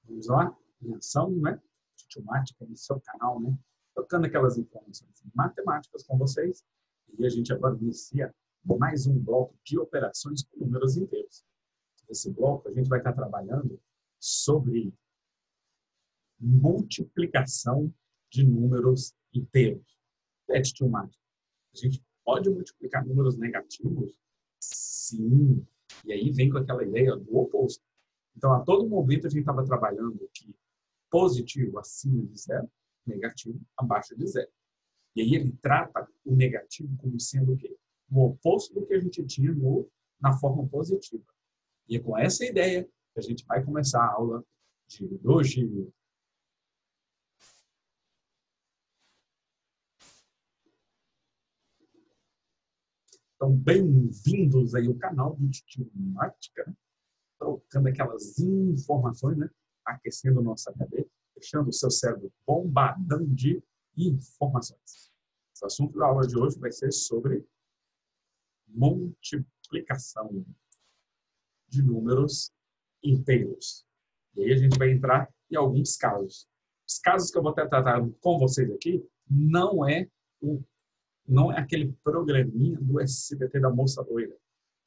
Vamos lá? Em ação, né? Titiomática no seu canal, né? Tocando aquelas informações matemáticas com vocês. E a gente agora inicia mais um bloco de operações com números inteiros. Nesse bloco, a gente vai estar trabalhando sobre multiplicação de números inteiros. Titiomática. A gente pode multiplicar números negativos? Sim. E aí vem com aquela ideia do oposto. Então, a todo momento, a gente estava trabalhando que positivo acima de zero, negativo abaixo de zero. E aí ele trata o negativo como sendo o quê? O oposto do que a gente tinha na forma positiva. E é com essa ideia que a gente vai começar a aula de hoje. Então, bem-vindos aí ao canal do Titiomática, trocando aquelas informações, né? Aquecendo nossa cabeça, deixando o seu cérebro bombardando de informações. O assunto da aula de hoje vai ser sobre multiplicação de números inteiros. E aí a gente vai entrar em alguns casos. Os casos que eu vou estar tratando com vocês aqui não é aquele programinha do SBT da moça loira.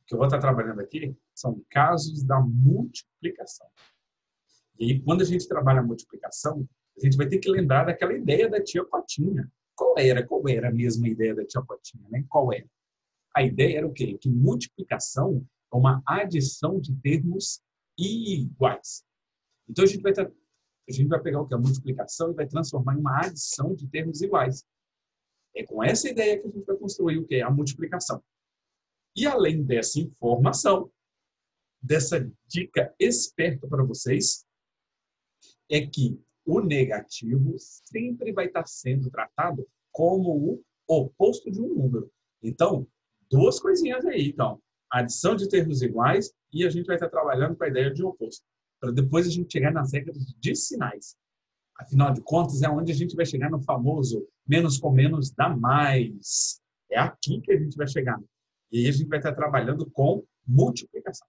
O que eu vou estar trabalhando aqui são casos da multiplicação. E aí, quando a gente trabalha a multiplicação, a gente vai ter que lembrar daquela ideia da tia Cotinha. Qual era a mesma ideia da tia Cotinha, né? Qual era? A ideia era o quê? Que multiplicação é uma adição de termos iguais. Então, a gente vai pegar o que? A multiplicação e vai transformar em uma adição de termos iguais. É com essa ideia que a gente vai construir o quê? A multiplicação. E além dessa informação, dessa dica esperta para vocês, é que o negativo sempre vai estar sendo tratado como o oposto de um número. Então, duas coisinhas aí. Então, adição de termos iguais e a gente vai estar trabalhando com a ideia de oposto. Para depois a gente chegar nas regras de sinais. Afinal de contas, é onde a gente vai chegar no famoso menos com menos dá mais. É aqui que a gente vai chegar. E aí a gente vai estar trabalhando com multiplicação.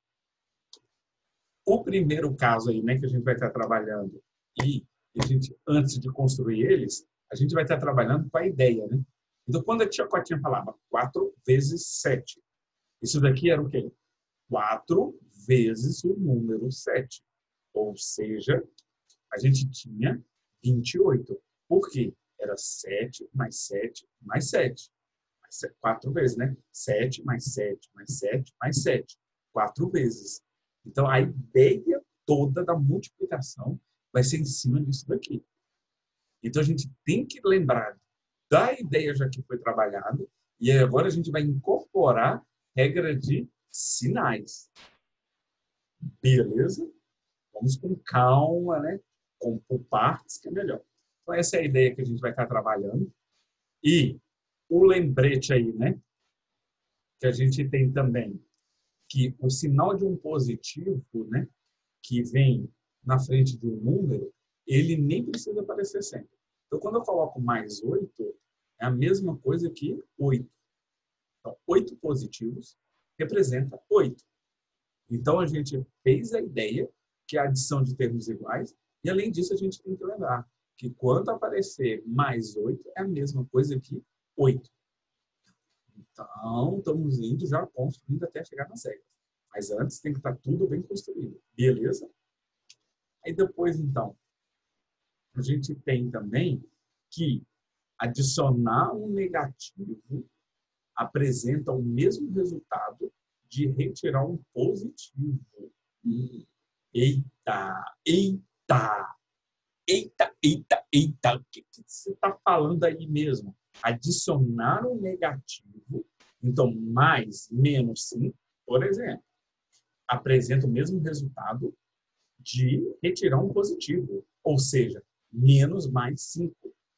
O primeiro caso aí, né, que a gente vai estar trabalhando e a gente, antes de construir eles, a gente vai estar trabalhando com a ideia, né? Então, quando a tia Cotinha falava 4 vezes 7, isso daqui era o quê? 4 vezes o número 7. Ou seja, a gente tinha 28. Por quê? Era 7 mais 7 mais 7. 4 vezes, né? 7 mais 7 mais 7 mais 7. 4 vezes. Então, a ideia toda da multiplicação vai ser em cima disso daqui. Então, a gente tem que lembrar da ideia já que foi trabalhada e agora a gente vai incorporar regra de sinais. Beleza? Vamos com calma, né? Por partes, que é melhor. Então, essa é a ideia que a gente vai estar trabalhando. E o lembrete aí, né? Que a gente tem também que o sinal de um positivo, né, que vem na frente de um número, ele nem precisa aparecer sempre. Então, quando eu coloco mais 8, é a mesma coisa que 8. Então, 8 positivos representa 8. Então, a gente fez a ideia que é a adição de termos iguais, e além disso, a gente tem que lembrar que quando aparecer mais 8, é a mesma coisa que 8. Então, estamos indo já construindo até chegar nas regras. Mas antes tem que estar tudo bem construído. Beleza? Aí depois, então, a gente tem também que adicionar um negativo apresenta o mesmo resultado de retirar um positivo. Eita, eita, eita, eita, eita. O que você está falando aí mesmo? Adicionar um negativo, então mais, menos 5, por exemplo, apresenta o mesmo resultado de retirar um positivo, ou seja, menos mais 5.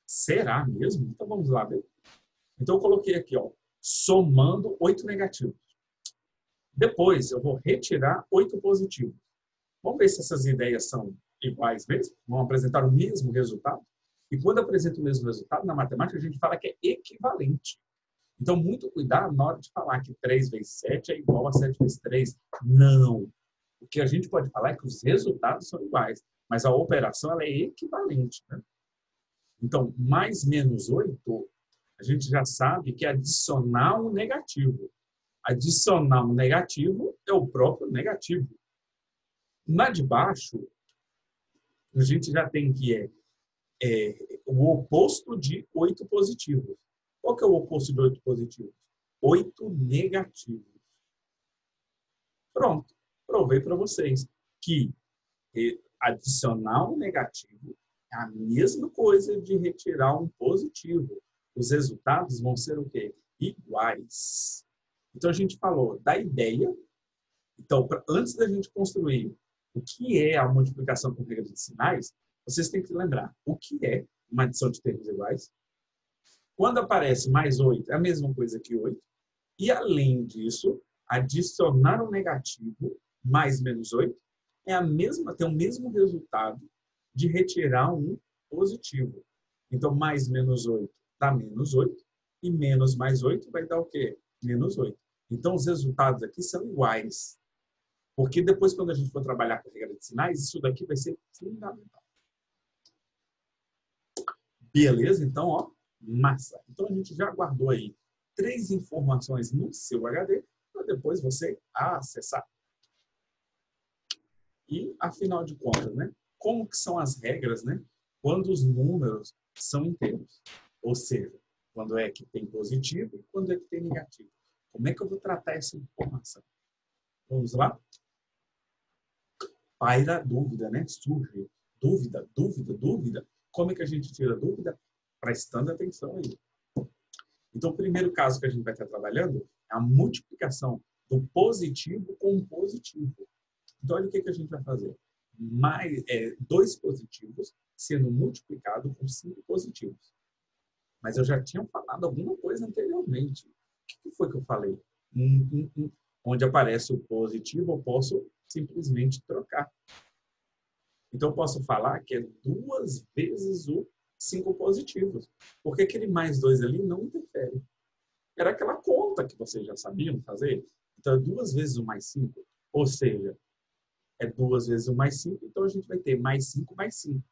Será mesmo? Então vamos lá ver. Então eu coloquei aqui, ó, somando 8 negativos. Depois eu vou retirar 8 positivos. Vamos ver se essas ideias são iguais mesmo? Vão apresentar o mesmo resultado? E quando apresenta o mesmo resultado, na matemática, a gente fala que é equivalente. Então, muito cuidado na hora de falar que 3 vezes 7 é igual a 7 vezes 3. Não. O que a gente pode falar é que os resultados são iguais, mas a operação ela é equivalente, né? Então, mais menos 8, a gente já sabe que é adicionar um negativo. Adicionar um negativo é o próprio negativo. Na de baixo, a gente já tem que o oposto de 8 positivos. Qual que é o oposto de 8 positivos? 8 negativos. Pronto. Provei para vocês que adicionar um negativo é a mesma coisa de retirar um positivo. Os resultados vão ser o quê? Iguais. Então, a gente falou da ideia. Então, antes da gente construir o que é a multiplicação com regra de sinais, vocês têm que lembrar o que é uma adição de termos iguais. Quando aparece mais 8, é a mesma coisa que 8. E, além disso, adicionar um negativo mais menos 8 tem o mesmo resultado de retirar um positivo. Então, mais menos 8 dá menos 8. E menos mais 8 vai dar o quê? Menos 8. Então, os resultados aqui são iguais. Porque depois, quando a gente for trabalhar com a regra de sinais, isso daqui vai ser fundamental. Beleza? Então, ó, massa. Então, a gente já guardou aí 3 informações no seu HD para depois você acessar. E, afinal de contas, né? Como que são as regras, né? Quando os números são inteiros. Ou seja, quando é que tem positivo e quando é que tem negativo. Como é que eu vou tratar essa informação? Vamos lá? Paira dúvida, né? Surge dúvida, dúvida, dúvida. Como é que a gente tira dúvida? Prestando atenção aí. Então, o primeiro caso que a gente vai estar trabalhando é a multiplicação do positivo com o positivo. Então, olha o que a gente vai fazer. 2 positivos sendo multiplicado com 5 positivos. Mas eu já tinha falado alguma coisa anteriormente. O que foi que eu falei? Onde aparece o positivo, eu posso simplesmente trocar. Então, eu posso falar que é 2 vezes o 5 positivos. Porque aquele mais 2 ali não interfere. Era aquela conta que vocês já sabiam fazer. Então, é 2 vezes o mais 5. Ou seja, é 2 vezes o mais 5. Então, a gente vai ter mais 5 mais 5.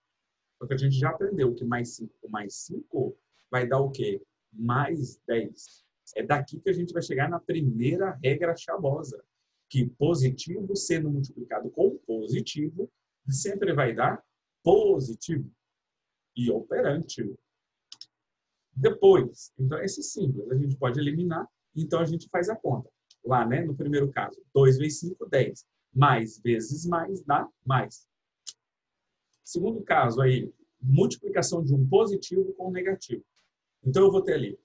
Porque a gente já aprendeu que mais 5 com mais 5 vai dar o quê? Mais 10. É daqui que a gente vai chegar na primeira regra chavosa. Que positivo sendo multiplicado com positivo sempre vai dar positivo e operante. Depois, então esse simples, a gente pode eliminar, então a gente faz a conta. Lá, né, no primeiro caso, 2 vezes 5, 10. Mais vezes mais dá mais. Segundo caso aí, multiplicação de um positivo com um negativo. Então eu vou ter ali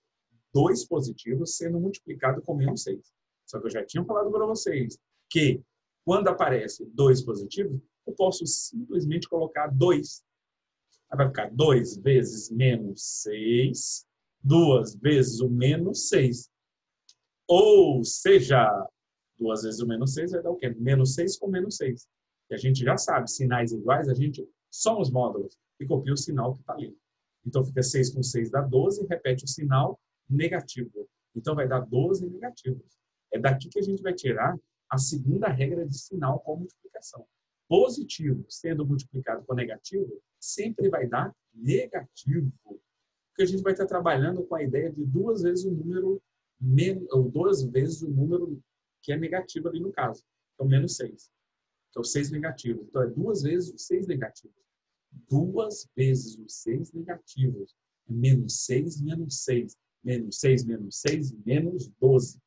2 positivos sendo multiplicado com menos 6. Só que eu já tinha falado para vocês que quando aparece 2 positivos, eu posso simplesmente colocar 2. Aí vai ficar 2 vezes menos 6, 2 vezes o menos 6. Ou seja, 2 vezes o menos 6 vai dar o quê? Menos 6 com menos 6. E a gente já sabe, sinais iguais, a gente soma os módulos e copia o sinal que está ali. Então, fica 6 com 6 dá 12, repete o sinal negativo. Então, vai dar 12 negativos. É daqui que a gente vai tirar a segunda regra de sinal com multiplicação. Positivo sendo multiplicado com negativo sempre vai dar negativo. Porque a gente vai estar trabalhando com a ideia de 2 vezes o número, ou 2 vezes o número que é negativo ali no caso. Então, menos 6. Então, 6 negativos. Então, é 2 vezes os 6 negativos. 2 vezes os 6 negativos. Menos 6, menos 6. Menos 6, menos 6, menos 12.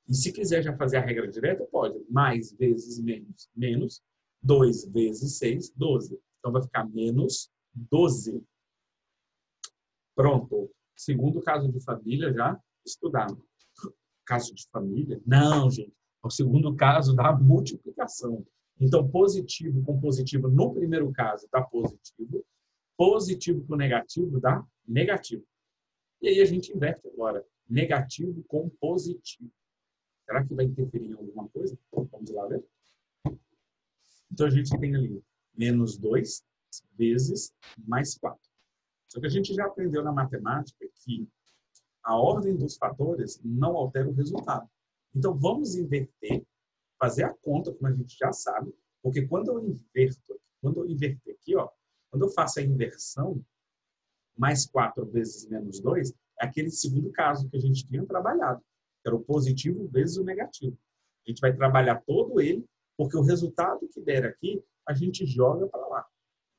E se quiser já fazer a regra direta, pode. Mais vezes menos, menos. 2 vezes 6, 12. Então, vai ficar menos 12. Pronto. Segundo caso de família já estudado. Caso de família? Não, gente. É o segundo caso da multiplicação. Então, positivo com positivo no primeiro caso dá positivo. Positivo com negativo dá negativo. E aí a gente inverte agora. Negativo com positivo. Será que vai interferir em alguma coisa? Vamos lá ver. Então, a gente tem ali menos 2 vezes mais 4. Só que a gente já aprendeu na matemática que a ordem dos fatores não altera o resultado. Então, vamos inverter fazer a conta, como a gente já sabe, porque quando eu inverter aqui, ó, quando eu faço a inversão, mais 4 vezes menos 2, é aquele segundo caso que a gente tinha trabalhado, que era o positivo vezes o negativo. A gente vai trabalhar todo ele, porque o resultado que der aqui, a gente joga para lá.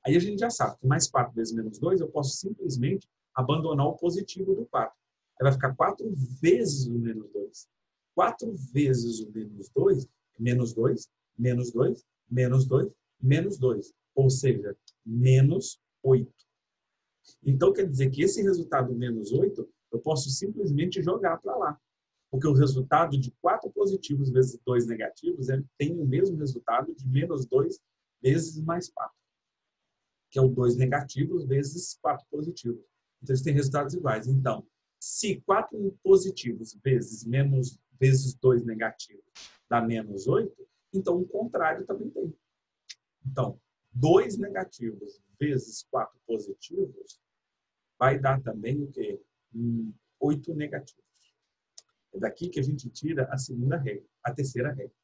Aí a gente já sabe que mais 4 vezes menos 2, eu posso simplesmente abandonar o positivo do 4. Aí vai ficar 4 vezes o menos 2. 4 vezes o menos 2, menos 2, menos 2, menos 2, menos 2. Ou seja, menos 8. Então, quer dizer que esse resultado menos 8, eu posso simplesmente jogar para lá. Porque o resultado de 4 positivos vezes 2 negativos tem o mesmo resultado de menos 2 vezes mais 4. Que é o 2 negativos vezes 4 positivos. Então, eles têm resultados iguais. Então, se 4 positivos vezes 2 negativos dá menos 8, então o contrário também tem. Então, 2 negativos vezes 4 positivos vai dar também o quê? 8 negativos. É daqui que a gente tira a segunda regra, a terceira regra.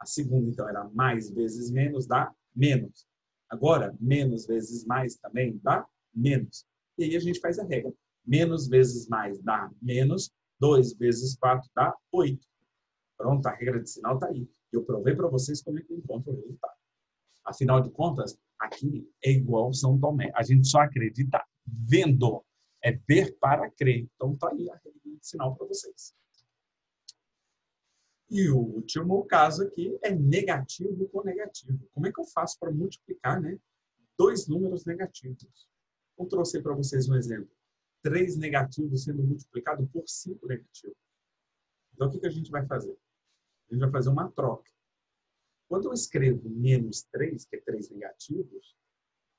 A segunda, então, era mais vezes menos dá menos. Agora, menos vezes mais também dá menos. E aí a gente faz a regra. Menos vezes mais dá menos, 2 vezes 4 dá 8. Pronto, a regra de sinal está aí. Eu provei para vocês como é que eu encontro o resultado. Afinal de contas, aqui é igual São Tomé. A gente só acredita vendo. É ver para crer. Então, está aí a regra de sinal para vocês. E o último caso aqui é negativo com negativo. Como é que eu faço para multiplicar, né, 2 números negativos? Eu trouxe para vocês um exemplo. 3 negativos sendo multiplicado por 5 negativos. Então, o que a gente vai fazer? A gente vai fazer uma troca. Quando eu escrevo menos 3, que é 3 negativos,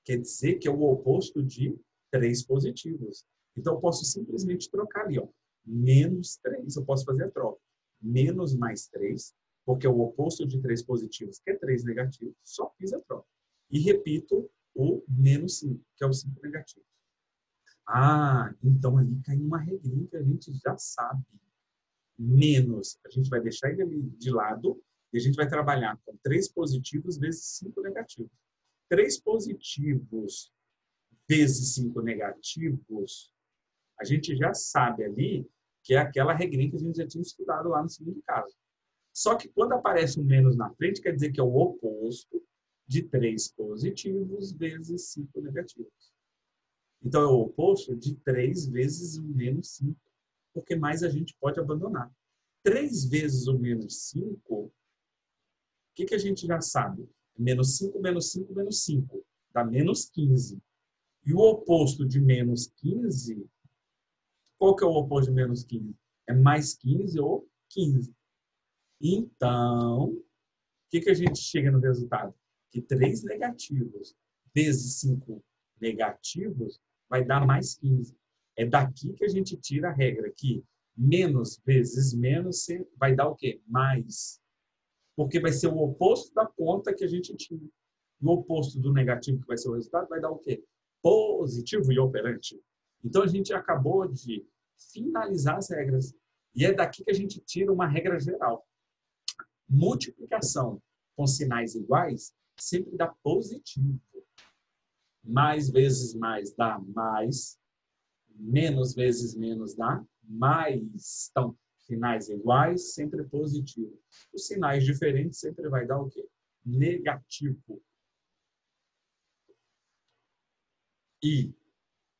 quer dizer que é o oposto de 3 positivos. Então, eu posso simplesmente trocar ali, ó. Menos 3, eu posso fazer a troca. Menos mais 3, porque é o oposto de 3 positivos, que é 3 negativos, só fiz a troca. E repito o menos 5, que é o 5 negativos. Ah, então ali cai uma regrinha que a gente já sabe. Menos, a gente vai deixar ele ali de lado e a gente vai trabalhar com 3 positivos vezes 5 negativos. 3 positivos vezes 5 negativos, a gente já sabe ali que é aquela regrinha que a gente já tinha estudado lá no segundo caso. Só que quando aparece um menos na frente, quer dizer que é o oposto de 3 positivos vezes 5 negativos. Então, é o oposto de 3 vezes o menos 5, porque mais a gente pode abandonar. 3 vezes o menos 5, o que a gente já sabe? Menos 5, menos 5, menos 5, dá menos 15. E o oposto de menos 15, qual que é o oposto de menos 15? É mais 15 ou 15. Então, o que a gente chega no resultado? Que 3 negativos vezes 5 negativos vai dar mais 15. É daqui que a gente tira a regra que menos vezes menos vai dar o quê? Mais. Porque vai ser o oposto da conta que a gente tinha. O oposto do negativo, que vai ser o resultado, vai dar o quê? Positivo e operante. Então, a gente acabou de finalizar as regras. E é daqui que a gente tira uma regra geral. Multiplicação com sinais iguais sempre dá positivo. Mais vezes mais dá mais. Menos vezes menos dá mais. Então, sinais iguais sempre positivo. Os sinais diferentes sempre vai dar o quê? Negativo. E,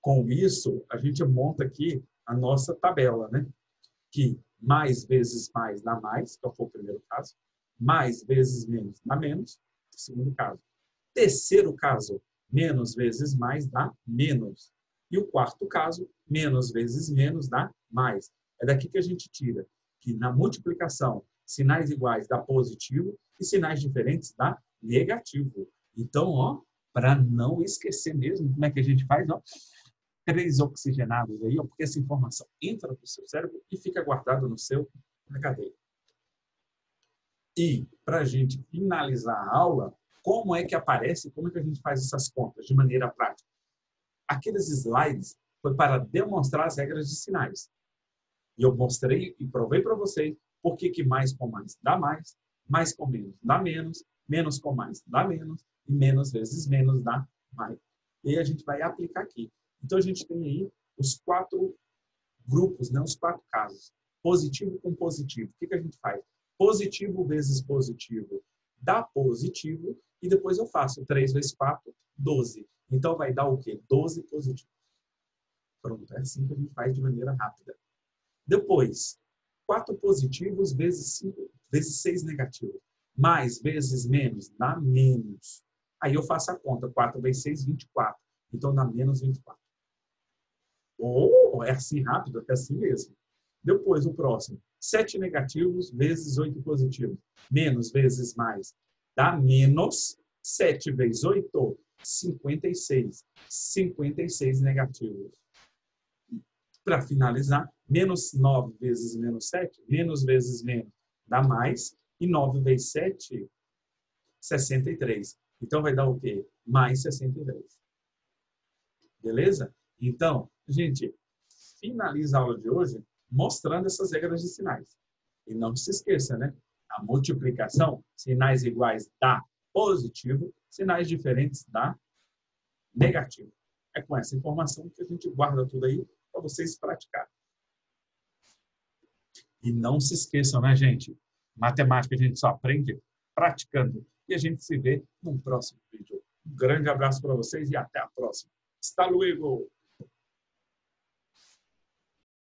com isso, a gente monta aqui a nossa tabela, né? Que mais vezes mais dá mais, que foi o primeiro caso. Mais vezes menos dá menos, segundo caso. Terceiro caso, menos vezes mais dá menos. E o quarto caso, menos vezes menos dá mais. É daqui que a gente tira que na multiplicação, sinais iguais dá positivo e sinais diferentes dá negativo. Então, ó, para não esquecer mesmo como é que a gente faz, ó, 3 oxigenados aí, ó, porque essa informação entra no seu cérebro e fica guardada no seu HD. E, para a gente finalizar a aula, como é que aparece, como é que a gente faz essas contas de maneira prática? Aqueles slides foi para demonstrar as regras de sinais. E eu mostrei e provei para vocês por que mais com mais dá mais, Mais com menos dá menos, menos com mais dá menos, e menos vezes menos dá mais. E aí a gente vai aplicar aqui. Então, a gente tem aí os 4 grupos, né? Os 4 casos. Positivo com positivo. O que a gente faz? Positivo vezes positivo dá positivo, e depois eu faço 3 vezes 4, 12. Então, vai dar o quê? 12 positivo. Pronto, é assim que a gente faz de maneira rápida. Depois, 4 positivos vezes 5, vezes 6 negativos. Mais vezes menos, dá menos. Aí eu faço a conta. 4 vezes 6, 24. Então, dá menos 24. É assim rápido, é assim mesmo. Depois, o próximo. 7 negativos vezes 8 positivos. Menos vezes mais dá menos. 7 vezes 8, 56. 56 negativos. Para finalizar, menos 9 vezes menos 7, menos vezes menos dá mais. E 9 vezes 7, 63. Então, vai dar o quê? Mais 63. Beleza? Então, gente, finaliza a aula de hoje mostrando essas regras de sinais. E não se esqueça, né? A multiplicação, sinais iguais dá positivo, sinais diferentes dá negativo. É com essa informação que a gente guarda tudo aí para vocês praticarem. E não se esqueçam, né, gente? Matemática a gente só aprende praticando. E a gente se vê num próximo vídeo. Um grande abraço para vocês e até a próxima. Hasta luego!